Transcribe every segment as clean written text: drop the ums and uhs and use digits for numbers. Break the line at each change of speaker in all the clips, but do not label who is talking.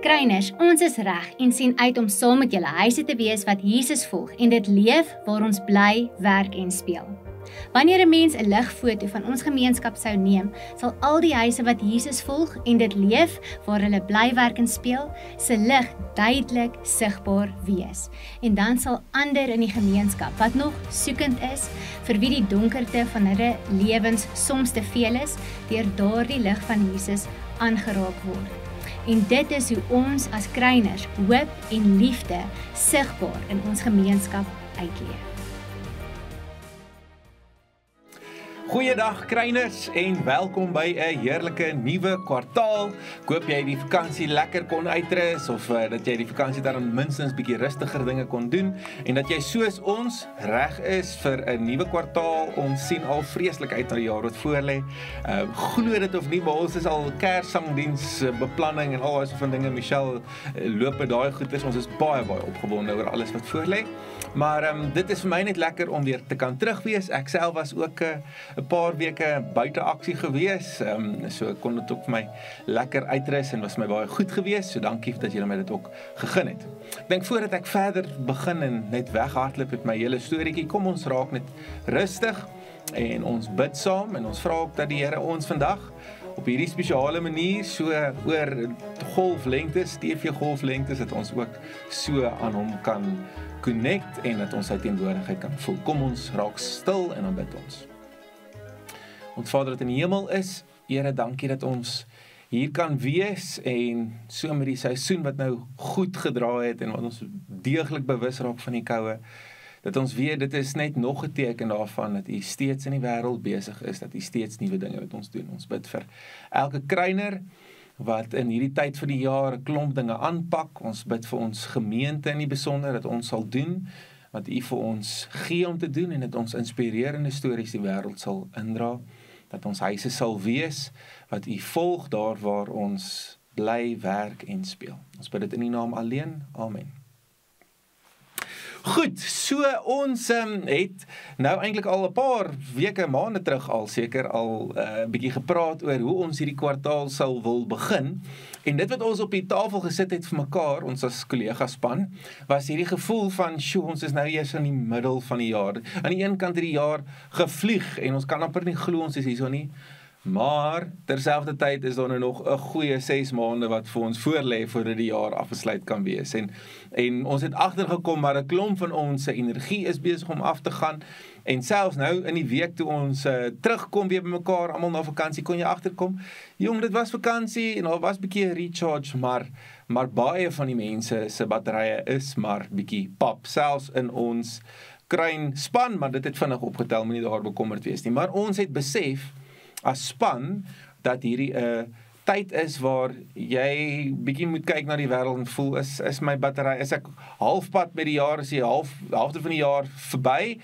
Kryners, ons is reg en sien uit om saam met julle huise te wees wat Jesus volg en dit leef waar ons bly, werk en speel. Wanneer 'n mens 'n ligfoto van ons gemeenskap sou neem, sal al die huise wat Jesus volg en dit leef waar hulle bly, werk en speel, se lig duidelik sigbaar wees. En dan sal ander in die gemeenskap wat nog soekend is, vir wie die donkerte van hulle lewens soms te veel is, deur daardie lig van Jesus aangeraak word. En dit is hoe ons as Kryners hoop en liefde sigbaar in ons gemeenskap uitleef.
Goeiedag Kryners en welkom by 'n heerlike nuwe kwartaal. Ek hoop jy die vakansie lekker kon uitrus of dat jy die vakansie dan minstens bietjie rustiger dinge kon doen en dat jy soos ons reg is vir 'n nuwe kwartaal. Ons sien al vreeslik uit na die jaar wat voorlê. Glo dit of nie, maar ons is al Kerssangdiens beplanning en al daai soort van dinge. Michelle loop met daai goeders. Ons is baie opgewonde oor alles wat voorlê. Maar dit is vir my net lekker om weer te kan terugwees. Ek self was ook 'n paar weke buite aksie gewees, so ek kon dit ook vir my lekker uitrus en was my baie goed gewees, so dankie dat julle my dit ook gegee het. Ek dink voordat ek verder begin en net weghardloop met my hele storieetjie, kom ons raak net rustig en ons bid saam en ons vra ook dat die Here ons vandag op hierdie spesiale manier so oor golflengtes, TV golflengtes, dat ons ook so aan hom kan connect en dat ons sy teenwoordigheid kan voel. Kom ons raak stil en dan bid ons. Ons Vader wat in die hemel is, Here, dankie dat ons hier kan wees en so met die seisoen wat nou goed gedraai het en wat ons deeglik bewus raak van die koue, dat ons weet dit is net nog 'n teken daarvan dat U steeds in die wêreld besig is, dat U steeds nuwe dinge met ons doen. Ons bid vir elke Kryner wat in hierdie tyd van die jaar 'n klomp dinge aanpak. Ons bid vir ons gemeente in die besonder dat ons sal doen wat U vir ons gee om te doen en dat ons inspirerende stories die wêreld sal indra. Dat ons huise sal wees wat U volg daar waar ons bly, werk en speel. Ons bid dit in U naam alleen. Amen. Goed, so ons het nou eintlik al 'n paar weke, maande terug al seker al 'n bietjie gepraat oor hoe ons hierdie kwartaal sal wil begin. En dit wat ons op die tafel gesit het vir mekaar, ons as kollegaspan, was hierdie gevoel van, ons is nou eers in die middel van die jaar. Aan die een kant het die jaar gevlieg en ons kan amper nie glo ons is hierso nie. Maar terselfdertyd is daar nou nog 'n goeie 6 maande wat vir ons voorlê voordat die jaar afgesluit kan wees. En ons het agtergekom maar 'n klomp van ons se energie is besig om af te gaan. En selfs nou in die week toe ons terugkom weer by mekaar, almal na vakansie, kon jy agterkom. Jong, dit was vakansie en daar was bietjie 'n recharge, maar baie van die mense se batterye is maar bietjie pap, selfs in ons Kryn span, maar dit het vinnig opgetel, moenie daar bekommerd wees nie. Maar ons het besef as span, dat hierdie tyd is waar jy bietjie moet kyk na die wêreld en voel, is my battery, is ek halfpad met die jaar, is die halfte van die jaar verby,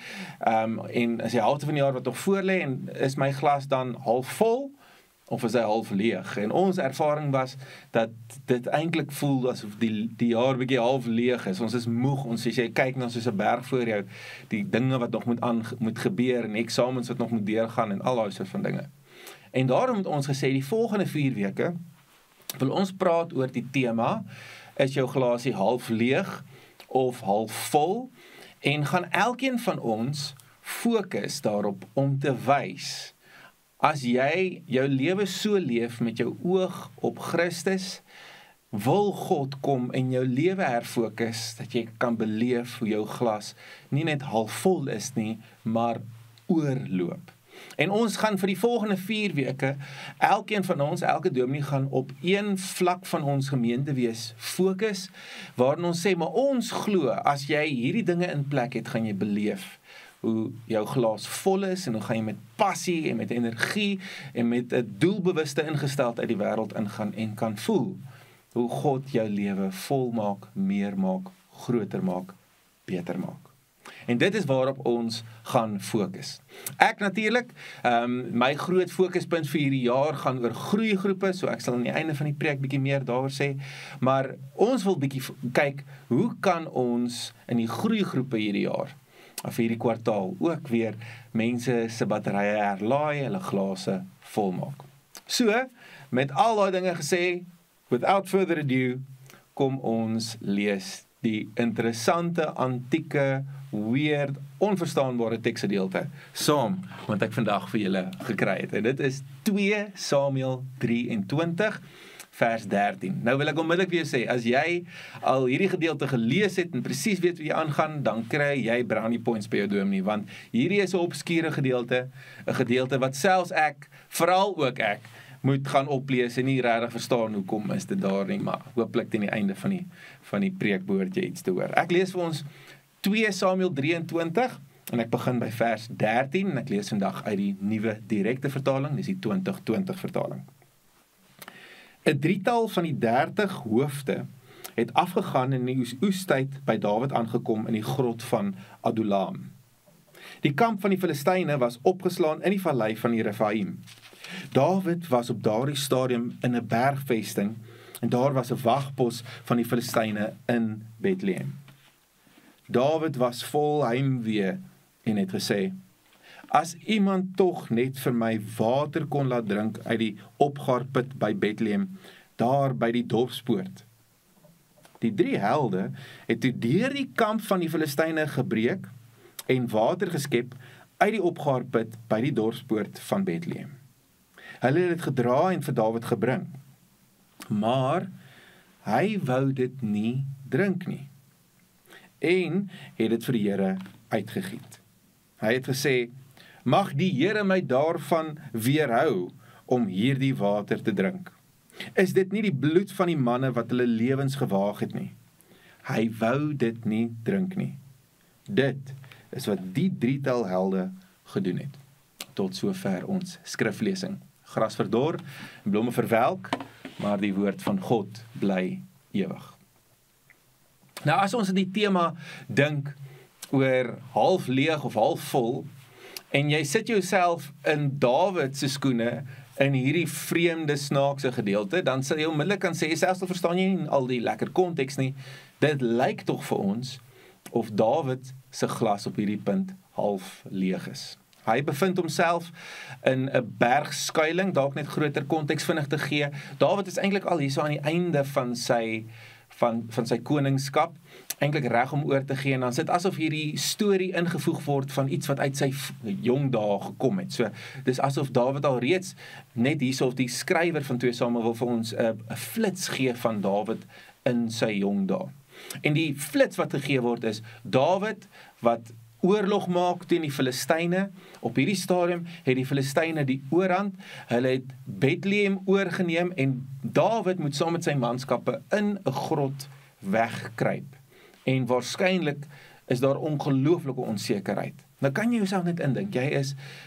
en is die halfte van die jaar wat nog voor lê, en is my glas dan half vol, of is hy half leeg? En ons ervaring was, dat dit eintlik voel asof die jaar bietjie half leeg is. Ons is moeg, ons as jy kyk na soos 'n berg voor jou, die dinge wat nog moet gebeur, en eksamens wat nog moet deurgaan, en al daai soort van dinge. En daarom het ons gesê, die volgende 4 weke, wil ons praat oor die tema, is jou glasie half leeg, of half vol, en gaan elkeen van ons fokus daarop om te wys, as jy jou lewe so leef met jou oog op Christus, wil God kom en jou lewe herfokus, dat jy kan beleef hoe jou glas nie net half vol is nie, maar oorloop. En ons gaan vir die volgende 4 weke, elkeen van ons, elke dominee gaan op een vlak van ons gemeente wees fokus, waarin ons sê, maar ons glo, as jy hierdie dinge in plek het, gaan jy beleef hoe jou glas vol is, en hoe gaan jy met passie en met energie en met 'n doelbewuste ingesteldheid uit die wêreld ingaan en kan voel hoe God jou lewe vol maak, meer maak, groter maak, beter maak. En dit is waarop ons gaan fokus. Ek natuurlik, my groot fokuspunt vir hierdie jaar gaan oor groeigroepe, so ek sal aan die einde van die preek bietjie meer daaroor sê, maar ons wil bietjie kyk, hoe kan ons in die groeigroepe hierdie jaar, of hierdie kwartaal, ook weer mense se batterye herlaai, hulle glase volmaak. So, met al daai dinge gesê, without further ado, kom ons lees die interessante, antieke, weird, onverstaanbare teksgedeelte saam, wat ek vandag vir julle gekry het. En dit is 2 Samuel 23, vers 13. Nou wil ek onmiddellik weer sê, as jy al hierdie gedeelte gelees het en presies weet wat jy aangaan, dan kry jy brownie points by jou dominee, want hierdie is 'n obskure gedeelte, 'n gedeelte wat selfs ek, veral ook ek, moet gaan oplees en nie regtig verstaan hoekom is dit daar nie, maar hooplik teen die einde van die preek behoort jy iets te hoor. Ek lees vir ons 2 Samuel 23 en ek begin by vers 13 en ek lees vandag uit die nuwe direkte vertaling, dis die 2020 vertaling. 'n drietal van die 30 hoofde het afgegaan in die oestyd by Dawid aangekom in die grot van Adullam. Die kamp van die Filistyne was opgeslaan in die vallei van die Refaim. Dawid was op daardie stadium in 'n bergvesting en daar was 'n wagpos van die Filistyne in Bethlehem. Dawid was vol heimwee en het gesê: "As iemand tog net vir my water kon laat drink uit die opgaarput by Bethlehem, daar by die dorpspoort." Die 3 helde het toe deur die kamp van die Filistyne gebreek en water geskep uit die opgaarput by die dorpspoort van Bethlehem. Hulle het dit gedra en vir Dawid gebring, maar hy wou dit nie drink nie en het dit vir die Here uitgegiet. Hy het gesê: "Mag die Here my daarvan weerhou om hierdie water te drink. Is dit nie die bloed van die manne wat hulle lewens gewaag het nie?" Hy wou dit nie drink nie. Dit is wat die 3-tal helde gedoen het. Tot sover ons skriflesing. Gras verdor en blomme verwelk, maar die woord van God bly ewig. Nou as ons in die tema dink oor half leeg of half vol, en jy sit jouself in Dawid se skoene in hierdie vreemde snaakse gedeelte, dan sal jy onmiddellik kan sê, selfs al verstaan jy nie al die lekker konteks nie, dit lyk tog vir ons of Dawid se glas op hierdie punt half leeg is. Hy bevind homself in 'n bergskuiling, dalk net groter konteks vinnig te gee. Dawid is eintlik al hier so aan die einde van sy koningskap, eintlik reg om oor te gee, en dan sit asof hierdie storie ingevoeg word van iets wat uit sy jong dae gekom het. So, dis asof Dawid al reeds, net hierso of die skrywer van 2 Samuel wil vir ons 'n flits gee van Dawid in sy jong dae. En die flits wat gegee word is, Dawid wat oorlog maak teen die Filistyne. Op hierdie stadium het die Filistyne die oorhand, hulle het Bethlehem oorgeneem en Dawid moet saam met sy manskappe in 'n grot wegkruip. En waarskynlik is daar ongelooflike onsekerheid. Nou kan jy jouself net indink,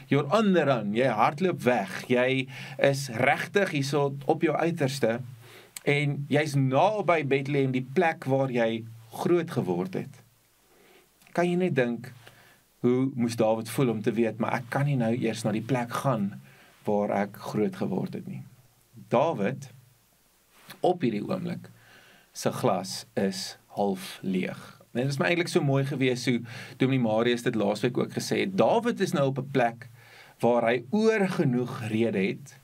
you're on the run, jy hardloop weg, jy is regtig hierso op jou uiterste en jy's naby Bethlehem, die plek waar jy groot geword het. Kan jy net dink, hoe moes Dawid voel om te weet, maar ek kan nie nou eers na die plek gaan waar ek groot geword het nie. Dawid, op hierdie oomblik, sy glas is half leeg. En dit is my eintlik so mooi gewees, hoe Dominee Marius dit laasweek ook gesê het, Dawid is nou op 'n plek waar hy oor genoeg rede het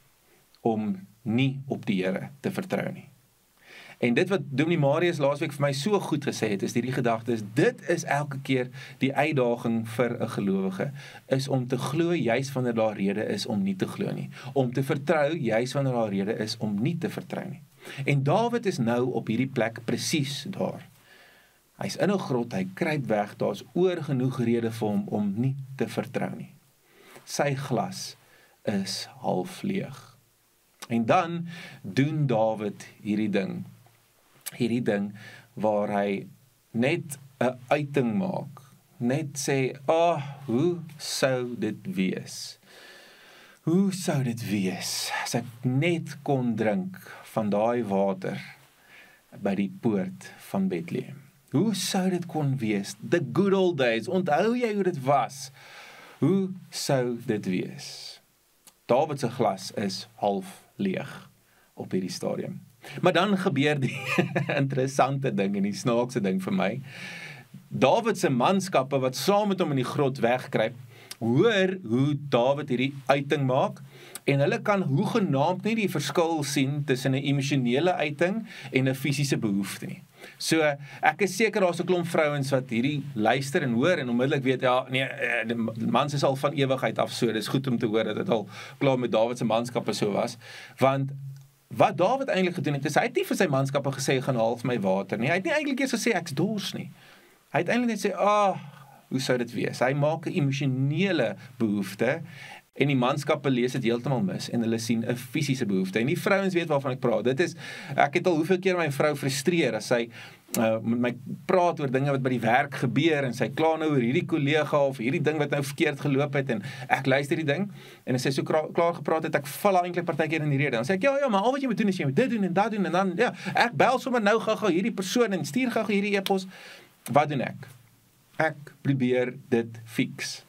om nie op die Here te vertrou nie. En dit wat Dominee Marius laasweek vir my so goed gesê het, is die gedagte is, dit is elke keer die uitdaging vir 'n gelowige, is om te glo juis wanneer daar rede is om nie te glo nie. Om te vertrou juis wanneer daar rede is om nie te vertrou nie. En Dawid is nou op hierdie plek presies daar. Hy's in 'n grot, hy kruip weg, daar's oor genoeg rede vir hom om nie te vertrou nie. Sy glas is half leeg. En dan doen Dawid hierdie ding waar hy net 'n uiting maak, net sê, hoe sou dit wees? Hoe sou dit wees as ek net kon drink van daai water by die poort van Bethlehem? Hoe sou dit kon wees? The good old days, onthou jy hoe dit was? Hoe sou dit wees? Dawid se glas is half leeg op hierdie stadium. Maar dan gebeur die interessante ding en die snaakse ding vir my. Dawid se manskappe wat saam met hom in die grot wegkruip, hoor hoe Dawid hierdie uiting maak En hulle kan hoegenaamd nie die verskil sien tussen 'n emosionele uiting en 'n fisiese behoefte nie. So, ek is seker daar's 'n klomp vrouens wat hierdie luister en hoor en onmiddellik weet, ja, nee, die mans is al van ewigheid af so, dis goed om te hoor dat dit al klaar met Dawid se manskappe so was, want wat Dawid eintlik gedoen het, is hy het nie vir sy manskappe gesê, gaan haal vir my water nie, hy het nie eintlik eers gesê, ek's dors nie, hy het eintlik net sê, hoe sou dit wees, hy maak 'n emosionele behoefte, en die manskappe lees dit heeltemal mis en hulle sien 'n fisiese behoefte. En die vrouens weet waarvan ek praat. Ek het al hoeveel keer my vrou frustreer as sy met my praat oor dinge wat by die werk gebeur en sy kla nou oor hierdie kollega of hierdie ding wat nou verkeerd geloop het en ek luister die ding en as sy so klaar gepraat het, ek val haar eintlik partykeer in die rede. Dan sê ek ja, maar al wat jy moet doen is jy moet dit doen en dat doen en dan ja, ek bel sommer nou gou hierdie persoon en stuur gou hierdie e-pos. Wat doen ek? Ek probeer dit fix.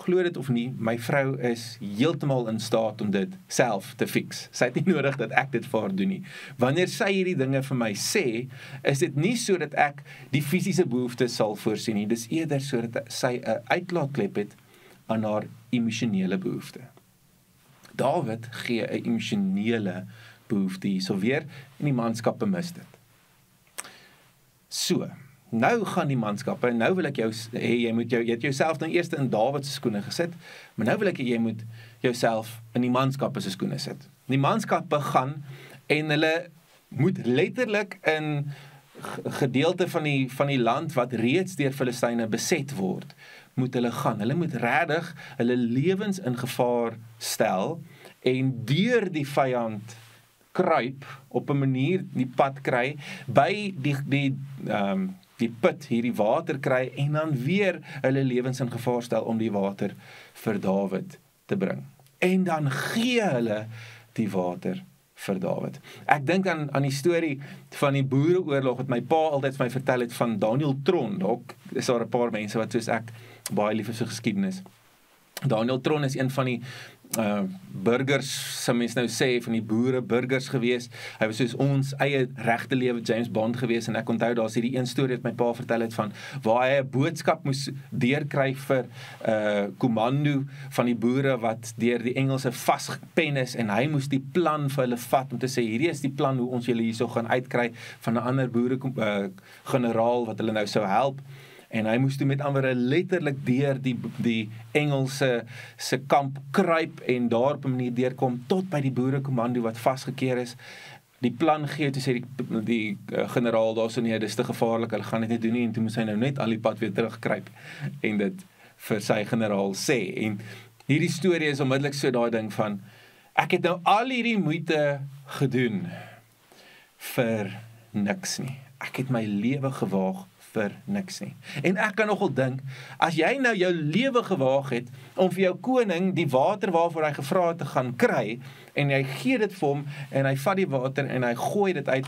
Glo dit of nie, my vrou is heeltemal in staat om dit self te fix. Sy het nie nodig dat ek dit vir haar doen nie. Wanneer sy hierdie dinge vir my sê, is dit nie so dat ek die fisiese behoeftes sal voorsien nie. Dis eerder so dat sy 'n uitlaatklep het aan haar emosionele behoefte. Dawid gee 'n emosionele behoefte hierso weer en die manskappe mis dit. So, nou gaan die manskappe, en nou wil ek jou hê jy het jouself nou eers in Dawid se skoene gesit, maar nou wil ek hê jy moet jouself in die manskappe se skoene sit. Die manskappe gaan en hulle moet letterlik in gedeelte van die land wat reeds deur Filistyne beset word, moet hulle gaan. Hulle moet regtig hulle lewens in gevaar stel en deur die vyand kruip op 'n manier die pad kry by die put hierdie water kry en dan weer hulle lewens in gevaar stel om die water vir Dawid te bring. En dan gee hulle die water vir Dawid. Ek dink aan die storie van die boereoorlog wat my pa altyd vir my vertel het van Daniel Tron. Dalk is daar 'n paar mense wat soos ek baie lief is vir geskiedenis. Daniel Tron is een van die burgers, sal mens nou sê, van die boere burgers gewees. Hy was soos ons eie regte lewe James Bond gewees en ek onthou daar's hierdie een storie wat my pa vertel het van waar hy 'n boodskap moes deurkry vir kommando van die boere wat deur die Engelse vasgepen is en hy moes die plan vir hulle vat om te sê hierdie is die plan hoe ons julle hierso gaan uitkry van 'n ander boere generaal wat hulle nou sou help. En hy moes toe met ander letterlik deur die Engelse se kamp kruip en daar op 'n manier deurkom tot by die boerekommando wat vasgekeer is. Die plan gee toe sê die generaal daarso nee, dis te gevaarlik, hulle gaan dit nie doen nie en toe moes hy nou net al die pad weer terugkruip en dit vir sy generaal sê. En hierdie storie is onmiddellik so daai ding van ek het nou al hierdie moeite gedoen vir niks nie. Ek het my lewe gewaag vir niks nie. En ek kan nogal dink, as jy nou jou lewe gewaag het om vir jou koning die water waarvoor hy gevra het te gaan kry, en jy gee dit vir hom, en hy vat die water en hy gooi dit uit,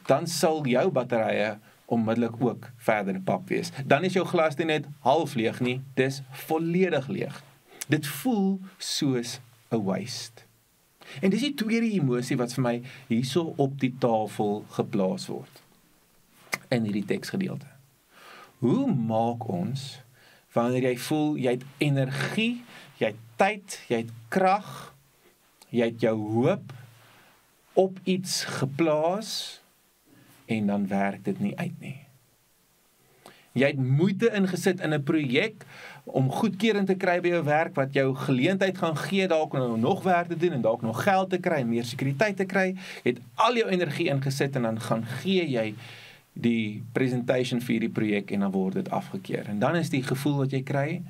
dan sal jou batterye onmiddellik ook verder pap wees. Dan is jou glas nie net half leeg nie, dis volledig leeg. Dit voel soos 'n waste. En dis die tweede emosie wat vir my hierso op die tafel geplaas word in hierdie teksgedeelte. Hoe maak ons wanneer jy voel jy het energie, jy het tyd, jy het krag, jy het jou hoop op iets geplaas en dan werk dit nie uit nie. Jy het moeite ingesit in 'n projek om goedkeuring te kry by jou werk wat jou geleentheid gaan gee dalk om nog werk te doen en dalk nog geld te kry en meer sekuriteit te kry. Jy het al jou energie ingesit en dan gaan gee jy die presentation vir die projek en dan word dit afgekeur. En dan is die gevoel wat jy kry,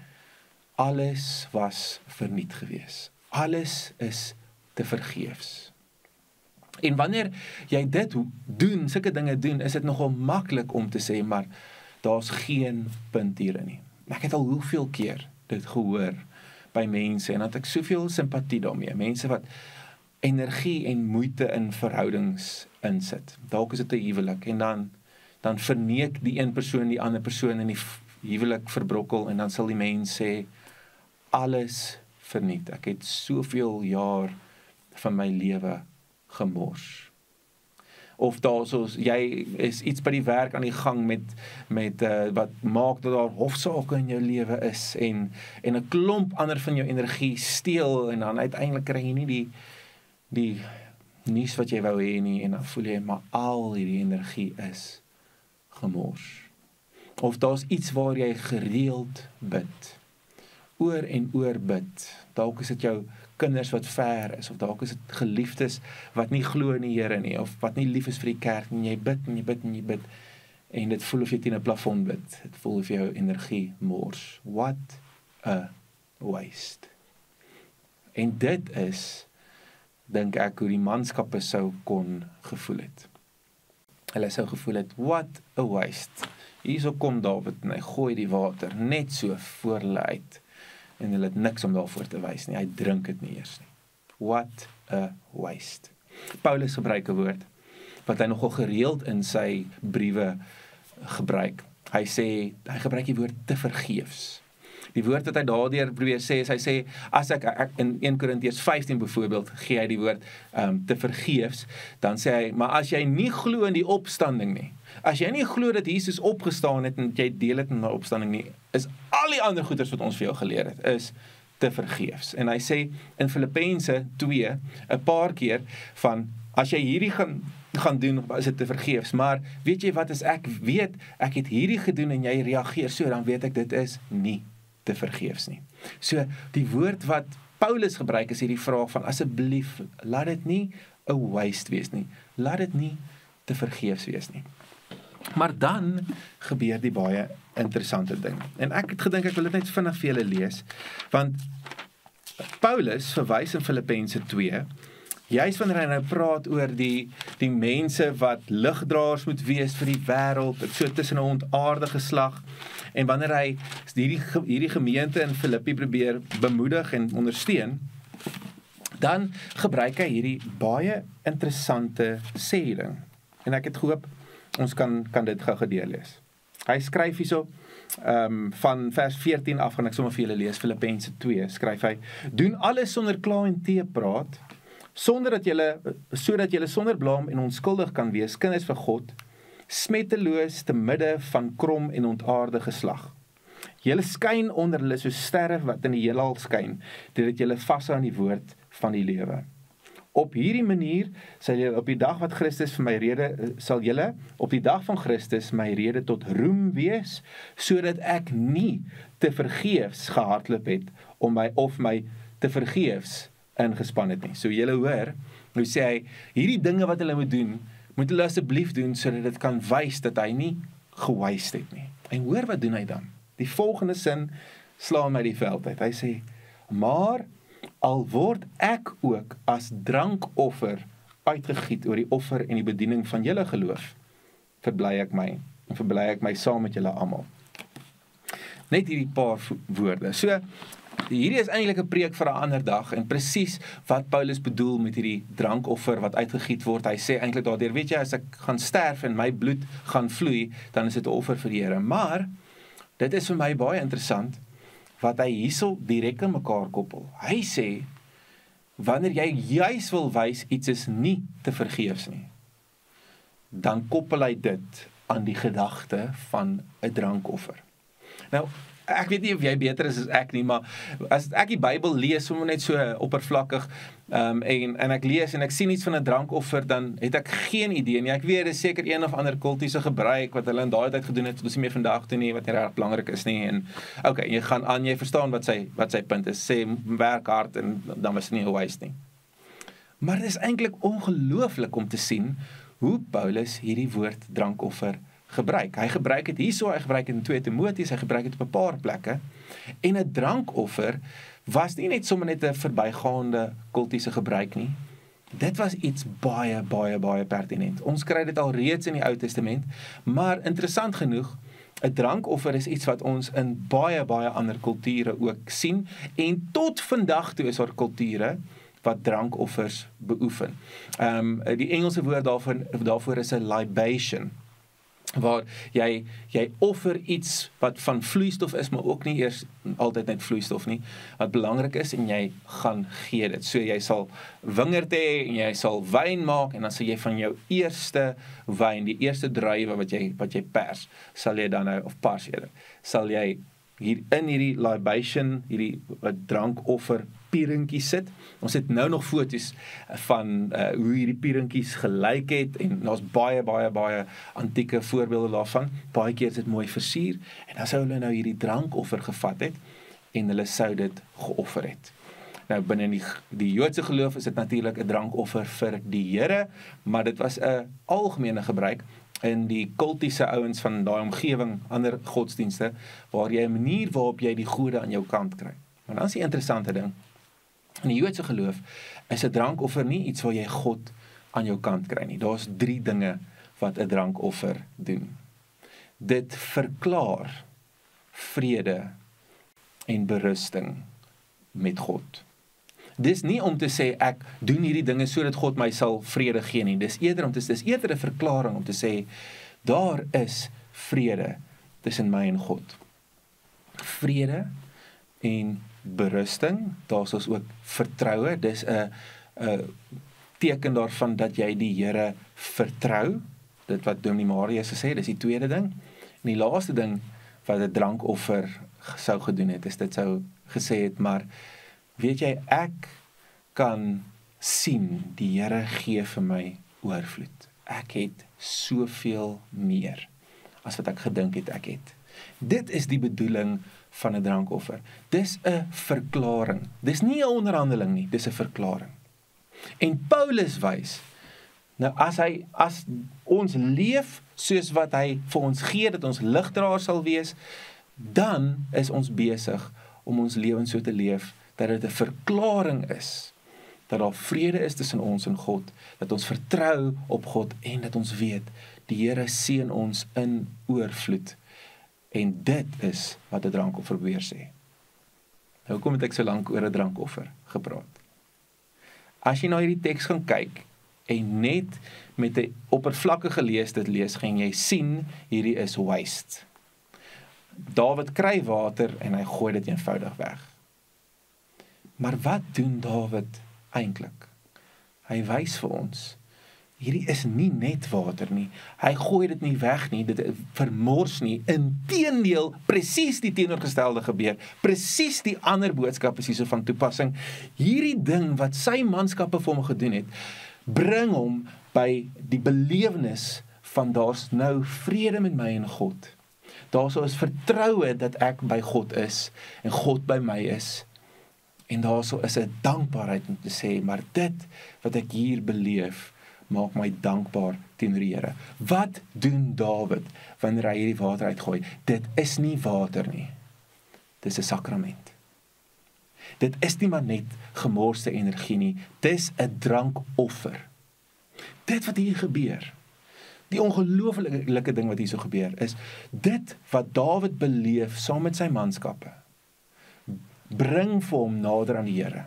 alles was verniet gewees. Alles is te vergeefs. En wanneer jy dit doen, sulke dinge doen, is dit nogal maklik om te sê, maar daar's geen punt hierin nie. Ek het al hoeveel keer dit gehoor by mense en dat ek soveel simpatie daarmee. Mense wat energie en moeite in verhoudings insit. Dalk is dit 'n huwelik en dan verneek die een persoon die ander persoon in die huwelik verbrokkel en dan sal die mens sê alles verniet. Ek het soveel jaar van my lewe gemors. of daar soos jy is iets by die werk aan die gang met wat maak dat daar hofsaake in jou lewe is en 'n klomp ander van jou energie steel en dan uiteindelik kry jy nie die nuus wat jy wou hê nie en dan voel jy maar al hierdie energie is gemors. Of daar's iets waar jy gereeld bid. Oor en oor bid. Dalk is dit jou kinders wat ver is, of dalk is dit geliefdes wat nie glo in die Here nie, of wat nie lief is vir die kerk nie, jy bid en jy bid en jy bid, en dit voel of jy teen 'n plafon bid, dit voel of jou energie mors. What a waste. En dit is, dink ek, hoe die manskappe sou kon gevoel het. Hulle sou gevoel het, what a waste. Hierso kom Dawid en hy gooi die water net so voor hulle uit. En hulle het niks om daarvoor te wys nie. Hy drink dit nie eers nie. What a waste. Paulus gebruik 'n woord wat hy nogal gereeld in sy briewe gebruik. Hy gebruik die woord te vergeefs. Die woord wat hy daardeur probeer sê is, hy sê, as ek in 1 Korintiërs 15 byvoorbeeld, gee hy die woord te vergeefs, dan sê hy, maar as jy nie glo in die opstanding nie, as jy nie glo dat Jesus opgestaan het en jy deel het in die opstanding nie, is al die ander goeders wat ons vir jou geleer het, is te vergeefs. En hy sê in Filippense 2, 'n paar keer van, as jy hierdie gaan doen, is dit te vergeefs, maar weet jy wat, as ek weet, ek het hierdie gedoen en jy reageer so, dan weet ek dit is nie te vergeefs nie. So, die woord wat Paulus gebruik is hierdie vraag van, asseblief, laat dit nie 'n waste wees nie, laat dit nie te vergeefs wees nie. Maar dan gebeur die baie interessante ding. En ek het gedink, ek wil dit net vinnig vir julle lees, want Paulus verwys in Filippense 2, juist wanneer hy nou praat oor die mense wat ligdraers moet wees vir die wêreld, so tussen 'n ontaarde geslag, en wanneer hy hierdie gemeente in Filippi probeer bemoedig en ondersteun, dan gebruik hy hierdie baie interessante sêding. En ek het gehoop, ons kan dit gou gedeurlees. Hy skryf hierso, van vers 14 af, gaan ek sommer vir julle lees, Filippense 2, skryf hy, doen alles sonder kla en teepraat, sodat julle sonder blaam en onskuldig kan wees, kinders van God, smetteloos te midde van krom en ontaarde geslag. Julle skyn onder hulle so sterre wat in die heelal skyn, deurdat julle vashou aan die woord van die lewe. Op hierdie manier sal julle op die dag van Christus my rede tot roem wees, sodat ek nie te vergeefs gehardloop het om my te vergeefs ingespan het nie. So julle hoor, nou sê hy, hierdie dinge wat hulle moet hulle asseblief doen, sodat dit kan wys dat hy nie gewaste het nie. En hoor wat doen hy dan? Die volgende sin slaan my die veld uit. Hy sê, maar al word ek ook as drankoffer uitgegiet oor die offer en die bediening van julle geloof, verbly ek my saam met julle almal. Net hierdie paar woorde. So, hierdie is eintlik 'n preek vir 'n ander dag, en presies wat Paulus bedoel met hierdie drankoffer wat uitgegiet word. Hy sê eintlik daardeur, weet jy, as ek gaan sterf en my bloed gaan vloei, dan is dit 'n offer vir die Here. Maar dit is vir my baie interessant wat hy hierso direk in mekaar koppel. Hy sê, wanneer jy juis wil wys iets is nie te vergeefs nie, dan koppel hy dit aan die gedagte van 'n drankoffer. Nou, ek weet nie of jy beter is as ek nie, maar as ek die Bybel lees, sommer net so oppervlakkig, en ek lees en ek sien iets van 'n drankoffer, dan het ek geen idee nie. Ek weet, dit is seker een of ander kultiese gebruik, wat hulle in daai tyd gedoen het, wat ons nie meer vandag doen nie, wat nie reg belangrik is nie, en okay, jy gaan aan, jy verstaan wat sy punt is, sê, werk hard, en dan was dit nie 'n waste nie. Maar dit is eintlik ongelooflik om te sien, hoe Paulus hierdie woord drankoffer gebruik. Hy gebruik dit hierso, hy gebruik dit in 2 Timoteus, hy gebruik dit op 'n paar plekke, en 'n drankoffer was nie net sommer net 'n verbygaande kultiese gebruik nie. Dit was iets baie, baie, baie pertinent. Ons kry dit al reeds in die Ou Testament, maar interessant genoeg, 'n drankoffer is iets wat ons in baie, baie ander kulture ook sien, en tot vandag toe is daar kulture wat drankoffers beoefen. Die Engelse woord daarvoor is 'n libation. waar jy offer iets wat van vloeistof is, maar ook nie eers altyd net vloeistof nie, wat belangrik is, en jy gaan gee dit. So jy sal wingerd hê, en jy sal wyn maak, en dan sal jy van jou eerste wyn, die eerste druiwe wat jy pers, sal jy dan nou, of pars eerder, sal jy hier in hierdie libation, hierdie drankoffer pierinkie sit. Ons het nou nog foto's van hoe hierdie pierinkies gelyk het, en daar's baie antieke voorbeelde daarvan. Baie keer is dit mooi versier, en dan sou hulle nou hierdie drankoffer gevat het, en hulle sou dit geoffer het. Nou binne die Joodse geloof is dit natuurlik 'n drankoffer vir die Here, maar dit was 'n algemene gebruik in die kultiese ouens van daai omgewing, ander godsdienste, waar jy 'n manier waarop jy die gode aan jou kant kry. Maar dan is die interessante ding, in die Joodse geloof is 'n drankoffer nie iets waar jy God aan jou kant kry nie. Daar's 3 dinge wat 'n drankoffer doen. Dit verklaar vrede en berusting met God. Dis nie om te sê ek doen hierdie dinge sodat God my sal vrede gee nie. Dis eerder 'n verklaring om te sê daar is vrede tussen my en God. Vrede en berusting, daar's ons ook vertroue. Dis 'n teken daarvan dat jy die Here vertrou. Dit wat Dominee Marius gesê, dis die tweede ding. En die laaste ding wat 'n drankoffer sou gedoen het, is dit sou gesê het, maar weet jy, ek kan sien, die Here gee vir my oorvloed. Ek het soveel meer as wat ek gedink het ek het. Dit is die bedoeling van 'n drankoffer. Dis 'n verklaring. Dis nie 'n onderhandeling nie, dis 'n verklaring. En Paulus wys, nou as ons leef soos wat hy vir ons gee, dat ons ligdraer sal wees, dan is ons besig om ons lewens so te leef, dat dit 'n verklaring is, dat daar vrede is tussen ons en God, dat ons vertrou op God, en dat ons weet, die Here seën ons in oorvloed. En dit is wat 'n drankoffer beweer sê. Nou, hoekom het ek so lank oor 'n drankoffer gepraat? As jy na hierdie teks gaan kyk, en net met 'n oppervlakkige lees, gaan jy sien, hierdie is waste. Dawid kry water, en hy gooi dit eenvoudig weg. Maar wat doen Dawid eintlik? Hy wys vir ons, hierdie is nie net water nie. Hy gooi dit nie weg nie, dit vermors nie. Inteendeel, presies die teenoorgestelde gebeur. Presies die ander boodskap is hierso van toepassing. Hierdie ding wat sy manskappe vir hom gedoen het, bring hom by die belewenis van daar's nou vrede met my en God. Daarso is vertroue dat ek by God is, en God by my is. En daarso is 'n dankbaarheid om te sê, maar dit wat ek hier beleef, maak my dankbaar teenoor die Here. Wat doen Dawid wanneer hy hierdie water uitgooi? Dit is nie water nie. Dit is 'n sakrament. Dit is nie maar net gemorste energie nie. Dit is 'n drankoffer. Dit wat hier gebeur, die ongelooflike ding wat hier so gebeur, is dit wat Dawid beleef saam met sy manskappe, bring vir hom nader aan die Here.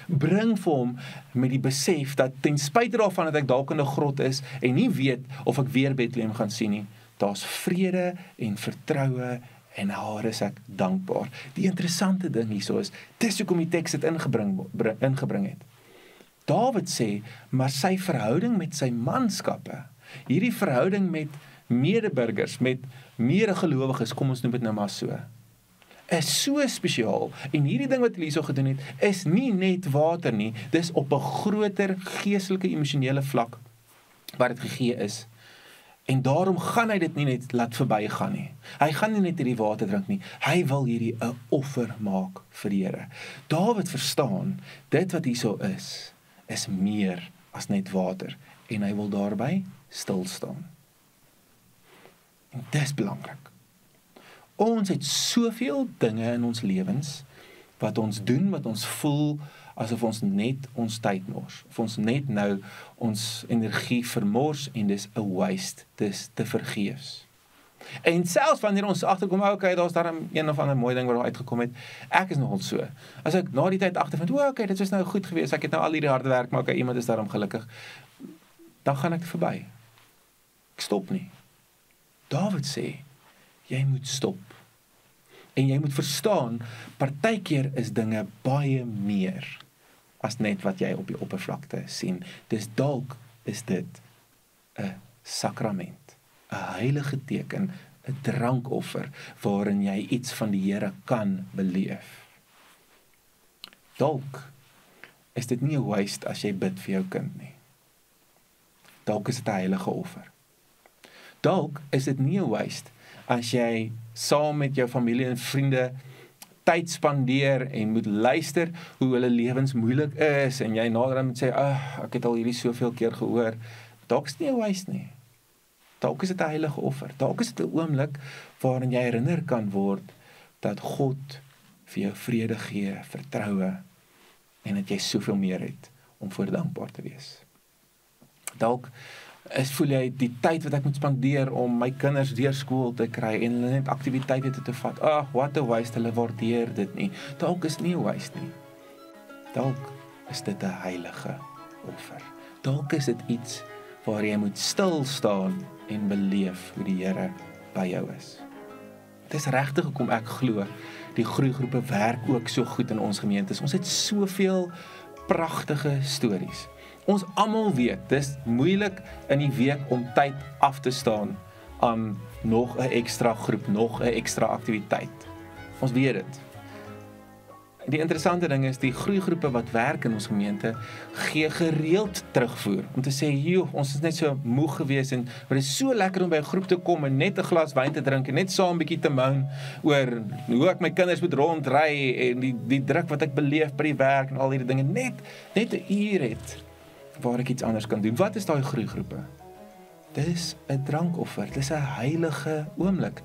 Bring vir hom met die besef dat ten spyte daarvan dat ek dalk in 'n grot is en nie weet of ek weer Bethlehem gaan sien nie, daar's vrede en vertroue, en daar is ek dankbaar. Die interessante ding hierso is, dis hoekom die teks dit ingebring het. Dawid sê, maar sy verhouding met sy manskappe, hierdie verhouding met medeburgers, met medegelowiges, kom ons noem dit nou maar so, is so spesiaal, en hierdie ding wat hy hierso gedoen het, is nie net water nie, dis op 'n groter geestelike emosionele vlak wat dit gegee is, en daarom gaan hy dit nie net laat verbygaan nie. Hy gaan nie net hierdie water drink nie, hy wil hierdie 'n offer maak vir die Here. Dawid verstaan, dit wat hierso is meer as net water, en hy wil daarby stil staan. En dis belangrik. Ons het soveel dinge in ons lewens, wat ons doen, wat ons voel, asof ons net ons tyd mors, of ons net nou ons energie vermors, en dis 'n waste, dis te vergeefs. En selfs wanneer ons agterkom, okay, daar's daar een of ander mooi ding wat daar uitgekom het, ek is nogal so, as ek na die tyd agtervind, okay, dit was nou goed geweest, ek het nou al hierdie harde werk, maar okay, iemand is daarom gelukkig, dan gaan ek verby. Ek stop nie. Dawid sê, jy moet stop. En jy moet verstaan, partykeer is dinge baie meer as net wat jy op die oppervlakte sien. Dis dalk is dit 'n sakrament, 'n heilige teken, 'n drankoffer waarin jy iets van die Here kan beleef. Dalk is dit nie 'n waste as jy bid vir jou kind nie. Dalk is dit 'n heilige offer. Dalk is dit nie 'n waste as jy saam met jou familie en vriende tyd spandeer en moet luister hoe hulle lewens moeilik is en jy nader aan moet sê, ek het al hierdie soveel keer gehoor. Dalk is dit nie 'n waste nie. Dalk is dit 'n heilige offer. Dalk is dit 'n oomblik waarin jy herinner kan word dat God vir jou vrede gee, vertroue en dat jy soveel meer het om voor dankbaar te wees. Dalk voel jy die tyd wat ek moet spandeer om my kinders deur skool te kry en hulle net aktiwiteite te vat. What a waste, hulle waardeer dit nie. Dalk is nie 'n waste nie. Dalk is dit 'n heilige offer. Dalk is dit iets waar jy moet stil staan en beleef hoe die Here by jou is. Dit is regtig hoekom ek glo die groeigroepe werk ook so goed in ons gemeentes. Ons het soveel pragtige stories. Ons almal weet, dis moeilik in die week om tyd af te staan aan nog 'n ekstra groep, nog 'n ekstra aktiwiteit. Ons weet dit. Die interessante ding is, die groeigroepe wat werk in ons gemeente, gee gereeld terugvoer, om te sê, ons is net so moeg gewees, en maar dit is so lekker om by 'n groep te kom, en net 'n glas wyn te drink, en net saam 'n bietjie te moan, oor hoe ek my kinders moet rondry, en die druk wat ek beleef by die werk, en al hierdie dinge, net 'n uur het, waar ek iets anders kan doen. Wat is daai groeigroepe? Dis 'n drankoffer, dis 'n heilige oomblik.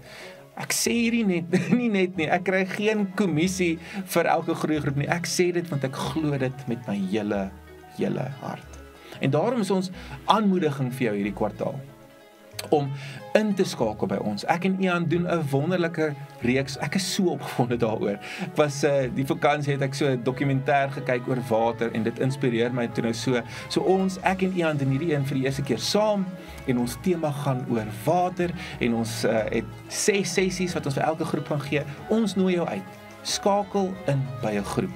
Ek sê hierdie nie, ek kry geen kommissie vir elke groeigroep nie, ek sê dit want ek glo dit met my hele hart. En daarom is ons aanmoediging vir jou hierdie kwartaal, om in te skakel by ons. Ek en Ian doen 'n wonderlike reeks, ek is so opgewonde daaroor. Ek was, die vakansie het ek so 'n dokumentêr gekyk oor water, en dit inspireer my toe nou so. So ek en Ian doen hierdie een vir die eerste keer saam, en ons tema gaan oor water, en ons het 6 sessies wat ons vir elke groep gaan gee. Ons nooi jou uit, skakel in by 'n groep.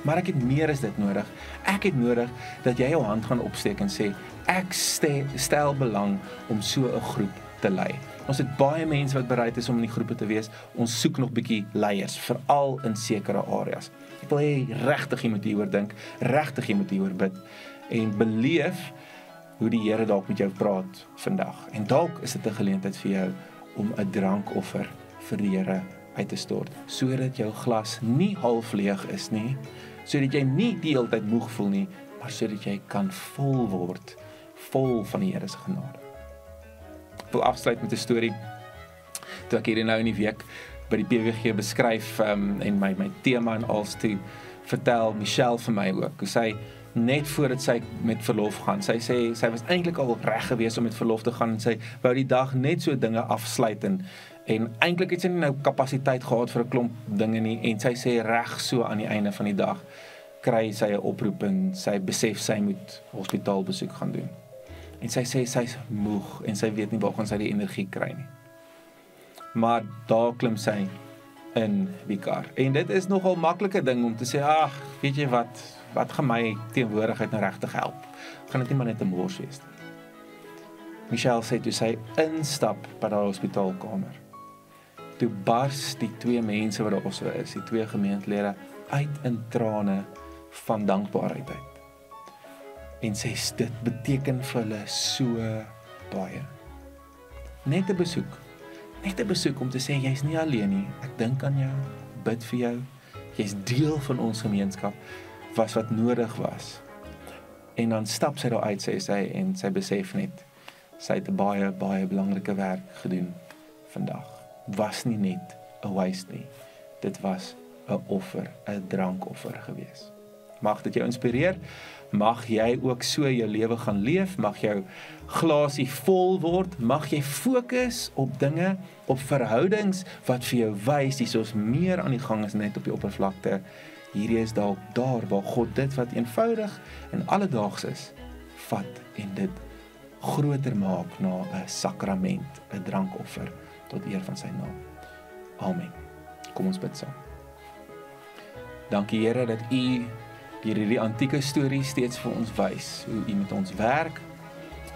Maar ek het meer as dit nodig. Ek het nodig dat jy jou hand gaan opsteek en sê, ek stel belang om so 'n groep te lei. Ons het baie mense wat bereid is om in die groepe te wees. Ons soek nog bietjie leiers, veral in sekere areas. Ek wil hê regtig jy moet hieroor dink, regtig jy moet hieroor bid, en beleef hoe die Here dalk met jou praat vandag. En dalk is dit 'n geleentheid vir jou om 'n drankoffer vir die Here uit te stort, sodat jou glas nie half leeg is nie, sodat jy nie die hele tyd moeg voel nie, maar sodat jy kan vol word, vol van die Here se genade. Ek wil afsluit met 'n storie, toe ek hierdie nou in die week by die PWG beskryf, en my tema en als toe vertel Michelle vir my ook, hoe sy net voordat sy met verlof gaan, sy sê, sy was eintlik al reg gewees om met verlof te gaan, en sy wou die dag net so dinge afsluit, en eintlik het sy nie nou kapasiteit gehad vir 'n klomp dinge nie, en sy sê reg so aan die einde van die dag, kry sy 'n oproep, en sy besef sy moet hospitaalbesoek gaan doen. En sy sê sy's moeg, en sy weet nie waar gaan sy die energie kry nie. Maar daar klim sy in die kar. En dit is nogal maklike ding om te sê, weet jy wat gaan my teenwoordigheid nou regtig help? Gaan dit nie maar net 'n mors wees nie. Michelle sê toe sy instap by die hospitaalkamer, toe bars die 2 mense wat daar so is, die 2 gemeentelede, uit in trane van dankbaarheid uit. En sê, dit beteken vir hulle so baie. Net 'n besoek om te sê, jy's nie alleen nie, ek dink aan jou, bid vir jou, jy's deel van ons gemeenskap, was wat nodig was. En dan stap sy daar uit, sê sy, en sy besef net, sy het 'n baie belangrike werk gedoen vandag. Was nie net 'n waste nie, dit was 'n offer, 'n drankoffer gewees. Mag dit jou inspireer, mag jy ook so jou lewe gaan leef, mag jou glasie vol word, mag jy fokus op dinge, op verhoudings wat vir jou wys, dis soos meer aan die gang is net op die oppervlakte. Hierdie is dalk daar waar God dit wat eenvoudig en alledaags is, vat en dit groter maak na 'n sakrament, 'n drankoffer tot eer van sy naam. Amen. Kom ons bid saam. Dankie Here dat U deur hierdie antieke storie steeds vir ons wys hoe U met ons werk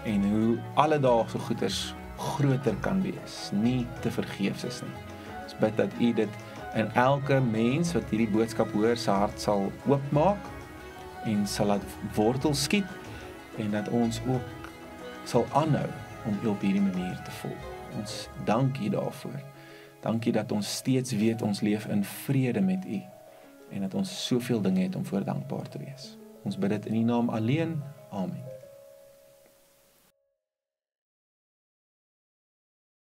en hoe alledaagse goeders groter kan wees, nie te vergeefs is nie. Ons bid dat U dit in elke mens wat hierdie boodskap hoor, sy hart sal oopmaak en sal laat wortel skiet en dat ons ook sal aanhou om U op hierdie manier te volg. Ons dank U daarvoor. Dankie dat ons steeds weet ons leef in vrede met U en dat ons soveel dinge het om voor dankbaar te wees. Ons bid dit in U naam alleen. Amen.